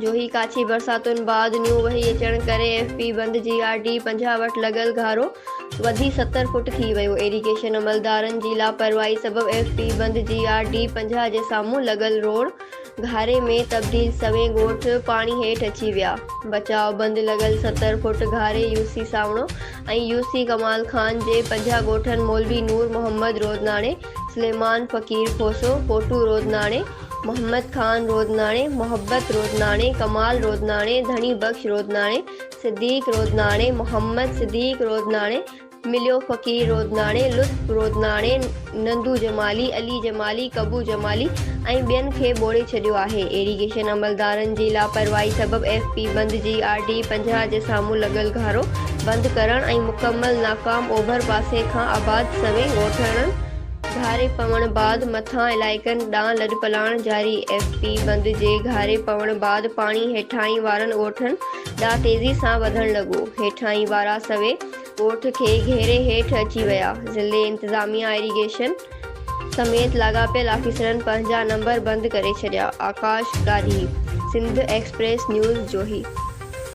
जोही काछी बरसातुनि बाद न्यू वही अचण करे एफपी बंद जीआरडी 50 वटि लॻल घारो वधी 70 फुट थी वियो। इरिगेशन अमलदारनि जी लापरवाही सबबि एफपी बंद जीआरडी 50 जे साम्हूं लॻल रोड घारे में तब्दील सवें ॻोठ पाणी हेठि अची विया। बचाव बंद लॻल 70 फुट घारे यूसी सावणो ऐं यूसी कमाल खान जे 50 ॻोठनि मौलवी नूर मोहम्मद रोदनाणे, सुलेमान फ़कीर खोसो, पोटू रोदनाणे, मोहम्मद खान रोदनाणे, मोहब्बत रोदनाणे, कमाल रोदनाणे, धनी बख्श रोदनाणे, सिद्दीक रोदनाणे, मोहम्मद सिद्दीक रोदनाणे, मिलियो फ़कीर रोदनाणे, लुत्फ़ रोदनाणे, नंदू जमाली, अली जमाली, कबू जमाली ऐं ॿियनि खे ॿोड़े छॾियो आहे। इरिगेशन अमलदारनि जी लापरवाही सबबि एफपी बंद जीआरडी 50 जे साम्हूं लॻल घारो बंदि करण ऐं मुकमल नाकाम। ओभर पासे खां आबाद सवें ॻोठनि घारे पवण बाद मथां इलाइक़नि ॾांहुं लॾपलाण जारी। एफपी बंद जे घारे पवण बाद पाणी हेठाहीं वारनि ॻोठनि ॾांहुं तेज़ी सां वधण लॻो। हेठाहीं वारा सवें ॻोठ खे घेरे हेठि अची विया। ज़िले इंतिज़ामिया इरिगेशन समेत लाॻापियल ऑफिसरनि पंहिंजा नंबर बंदि करे छॾिया। आकाश गाधी, सिंध एक्सप्रेस न्यूज़, जोही।